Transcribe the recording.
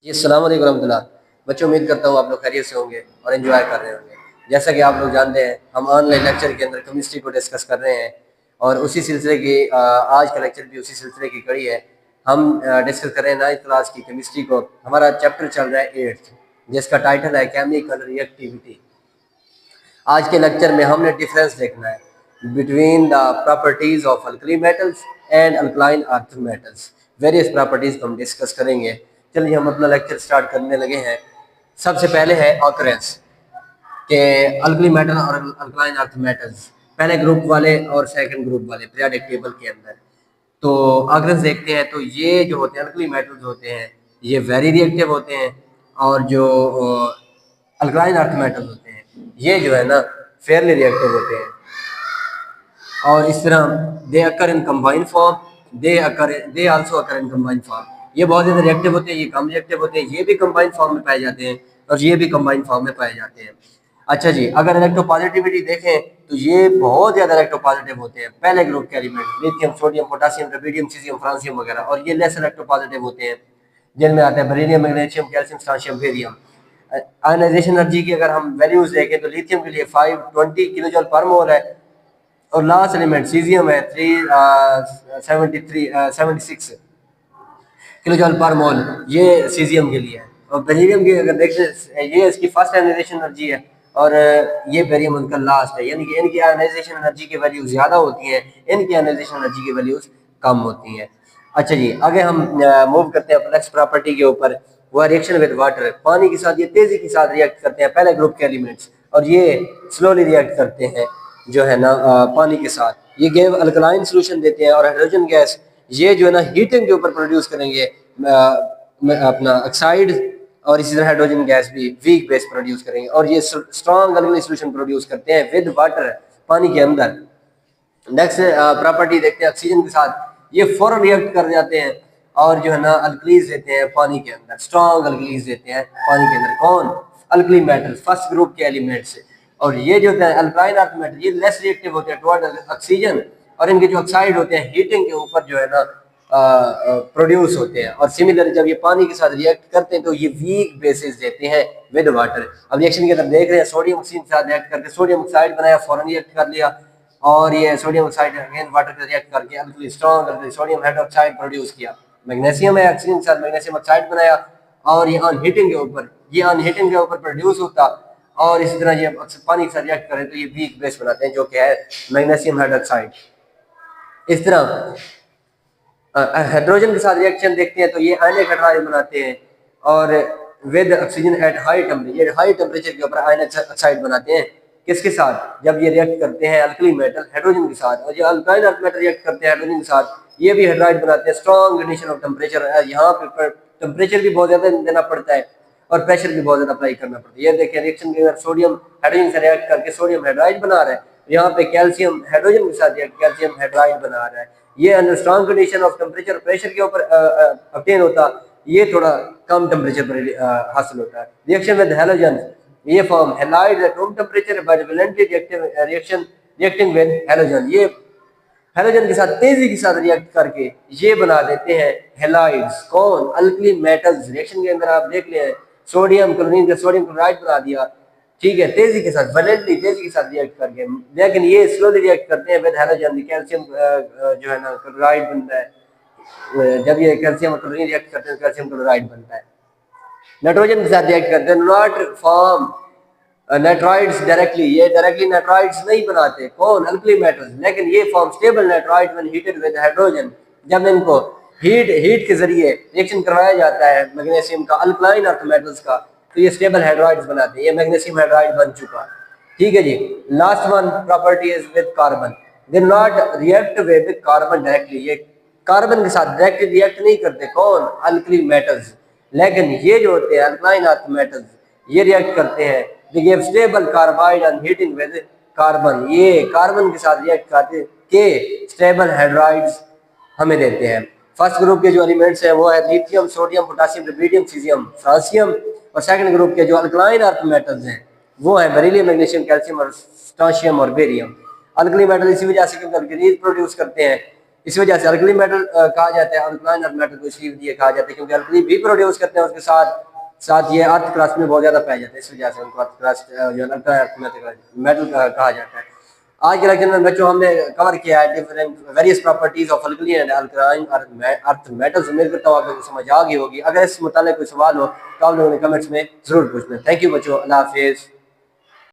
जी, अस्सलाम वालेकुम रहमतुल्लाह। बच्चों, उम्मीद करता हूँ आप लोग खैरियत से होंगे और एंजॉय कर रहे होंगे। जैसा कि आप लोग जानते हैं, हम ऑनलाइन लेक्चर के अंदर केमिस्ट्री को डिस्कस कर रहे हैं और उसी सिलसिले की आज का लेक्चर भी उसी सिलसिले की कड़ी है। हम डिस्कस कर रहे हैं 9th क्लास की केमिस्ट्री को। हमारा चैप्टर चल रहा है 8th, जिसका टाइटल है केमिकल रिएक्टिविटी। आज के लेक्चर में हमने डिफरेंस देखना है between the properties of alkali metals and alkaline earth metals. Various properties को हम डिस्कस करेंगे। चलिए हम अपना लेक्चर स्टार्ट करने लगे हैं। सबसे पहले है ऑकरेंस के अल्कली मेटल और अल्कलाइन अर्थ मेटल्स, पहले ग्रुप वाले और सेकंड ग्रुप वाले पीरियोडिक टेबल के अंदर। तो ऑकरेंस देखते हैं तो ये जो होते हैं अल्कली मेटल्स होते हैं, ये वेरी रिएक्टिव होते हैं, और जो अल्कलाइन अर्थ मेटल्स होते हैं ये जो है ना फेयरली रिएक्टिव होते हैं। और इस तरह they occur in combined form, they also occur in combined form. ये बहुत ज़्यादा रिएक्टिव होते हैं, ये कम रिएक्टिव होते हैं, ये भी कंबाइंड फॉर्म में पाए जाते हैं और ये भी कंबाइंड फॉर्म में पाए जाते हैं। अच्छा जी, अगर इलेक्ट्रोपॉजिटिविटी देखें तो ये बहुत ज़्यादा इलेक्ट्रोपॉजिटिव होते हैं। पहले ग्रुप के element lithium, sodium, potassium, rubidium, caesium, francium वगैरह, और ये लेस इलेक्ट्रोपॉजिटिव होते हैं जिनमें आते हैं beryllium, magnesium, calcium, strontium, barium. Ionization energy की अगर हम वैल्यूज देखें तो लिथियम के लिए 520 किलो जूल पर मोल है, और लास्ट एलिमेंट सीजियम है 376 किलो जूल पर मोल, ये सीजियम के लिए है। और बेरिलियम की अगर देखें ये इसकी फर्स्ट आयनाइजेशन एनर्जी है और ये बेरियम उनका लास्ट है, यानी कि इनकी आयनाइजेशन एनर्जी की वैल्यू ज़्यादा होती है, इनकी आयनाइजेशन एनर्जी की वैल्यूज कम होती हैं। अच्छा जी, आगे हम मूव करते हैं नेक्स्ट प्रॉपर्टी के ऊपर। वो रिएक्शन विद वाटर, पानी के साथ ये तेजी के साथ रिएक्ट करते हैं पहले ग्रुप के एलिमेंट्स, और ये स्लोली रिएक्ट करते हैं जो है ना पानी के साथ। ये गैव अल्कलाइन सोल्यूशन देते हैं, और हाइड्रोजन गैस ये जो है ना हीटिंग के ऊपर प्रोड्यूस करेंगे अपना ऑक्साइड, और इसी तरह हाइड्रोजन गैस भी वीक बेस प्रोड्यूस करेंगे, और ये स्ट्रॉन्ग अल्कली सोल्यूशन प्रोड्यूस करते हैं विद वाटर पानी के अंदर। नेक्स्ट प्रॉपर्टी देखते हैं ऑक्सीजन के साथ, ये फौरन रिएक्ट कर जाते हैं और जो है ना अल्कलीज देते हैं पानी के अंदर, स्ट्रॉन्ग अल्कलीज देते हैं पानी के अंदर। कौन? अल्कली मेटल, फर्स्ट ग्रुप के एलिमेंट्स। और ये जो है अल्कलाइन अर्थ मेटल ये लेस रिएक्टिव होते हैं टुवर्ड ऑक्सीजन, और इनके जो ऑक्साइड होते हैं हीटिंग के ऊपर जो है ना प्रोड्यूस होते हैं। और सिमिलर जब ये पानी के साथ रिएक्ट करते हैं तो ये वीक बेसिस देते हैं विद वाटर। अब रिएक्शन के अंदर देख रहे हैं सोडियम ऑक्सीजन के साथ रिएक्ट करके सोडियम ऑक्साइड बनाया, फौरन रिएक्ट कर लिया, और ये सोडियम ऑक्साइड अगेन वाटर के रिएक्ट करके alkali strong alkali sodium hydroxide produce किया। मैग्नीशियम है ऑक्सीजन के साथ मैग्नीशियम ऑक्साइड बनाया, और ये ऑन हीटिंग के ऊपर प्रोड्यूस होता, और इसी तरह ये पानी के साथ रिएक्ट करें तो ये वीक बेस बनाते हैं जो कि है मैग्नीशियम हाइड्रोक्साइड। इस तरह हाइड्रोजन के साथ रिएक्शन देखते हैं तो ये आयनिक हाइड्रोजन बनाते हैं, और with oxygen at high temperature के ऊपर आयनिक ऑक्साइड बनाते हैं। किसके साथ? जब ये रिएक्ट करते हैं अल्कली मेटल हाइड्रोजन के साथ, और ये अल्काइल अर्थ मेटल रिएक्ट करते हैं हाइड्रोजन के साथ, ये भी हाइड्राइड बनाते हैं। स्ट्रॉन्ग कंडीशन ऑफ टेम्परेचर, यहाँ पे टेम्परेचर भी बहुत ज्यादा देना पड़ता है और प्रेशर भी बहुत ज्यादा अप्लाई करना पड़ता है। ये देखिए रिएक्शन के अंदर सोडियम हाइड्रोजन से रिएक्ट करके सोडियम हाइड्राइड बना रहा है, यहाँ पे कैल्शियम हाइड्रोजन के साथ कैल्शियम हाइड्राइड बना रहा है। ये under strong condition of temperature pressure के ऊपर ऑब्टेन होता, ये थोड़ा कम टेम्परेचर पर हासिल होता है। रिएक्शन विद हैलोजन, ये form halide at room temperature but violently reaction reacting with halogen, ये हैलोजन के साथ तेजी के साथ रिएक्ट करके ये बना देते हैं हैलाइड्स। कौन? Alkali metals. रिएक्शन के अंदर आप देख लें सोडियम क्लोरीन का सोडियम क्लोराइड बना दिया, ठीक है, तेजी के साथ वालेंटली तेजी के साथ रिएक्ट करके, लेकिन ये स्लोली रिएक्ट करते हैं विद हैलोजन। कैल्शियम जो है ना क्लोराइड बनता है, जब ये कैल्शियम और क्लोरीन रिएक्ट करते हैं कैल्शियम क्लोराइड बनता है। नाइट्रोजन के साथ रिएक्ट करते हैं, नॉट फॉर्म नाइट्राइड्स डायरेक्टली, ये डायरेक्टली नाइट्राइड्स नहीं बनाते। कौन? अल्कली मेटल्स, लेकिन ये form stable nitride when heated with hydrogen. जब इनको हीट के जरिए रिएक्शन करवाया जाता है मैग्नीशियम का अल्कलाइन अर्थ मेटल्स का, तो ये स्टेबल हाइड्राइड्स बनाते हैं। ये मैग्नीशियम हाइड्राइड बन चुका, ठीक है जी। Last one property is with carbon, they not react with carbon directly, ये कार्बन के साथ डायरेक्टली रिएक्ट नहीं करते। कौन? अल्कली मेटल्स, लेकिन ये जो होते हैं अल्कलाइन अर्थ मेटल्स ये रिएक्ट करते हैं। they give stable carbide and heating with carbon, ये कार्बन के साथ रिएक्ट करते के स्टेबल हाइड्राइड्स हमें देते हैं। फर्स्ट ग्रुप के जो एलिमेंट्स हैं वो है lithium, sodium, potassium, rubidium, caesium, francium, और सेकंड ग्रुप के जो अल्कलाइन अर्थ मेटल्स हैं वो है बेरिलियम, मैग्नीशियम, कैल्शियम और स्ट्रोंशियम और बेरियम। अल्कली मेटल इसी वजह से क्योंकि अल्कलीज प्रोड्यूस करते हैं, इस वजह से अल्कली मेटल कहा जाता है, अल्कलाइन अर्थ मेटल को इसलिए कहा जाता है क्योंकि अल्कली भी प्रोड्यूस करते हैं, उसके साथ साथ ये अर्थ क्रस्ट में बहुत ज्यादा पाए जाते हैं, इस वजह से उनको अर्थ क्रस्ट जो अल्कलाइन अर्थ मेटल कहा जाता है। आज के लेक्चर में बच्चों हमने कवर किया है different various properties of alkali and alkaline earth metals. उम्मीद करता हूँ आपको समझ आ गई होगी। अगर इस मुतालिक कोई सवाल हो तो आप लोगों ने कमेंट्स में जरूर पूछना। थैंक यू बच्चों, अल्लाह हाफिज।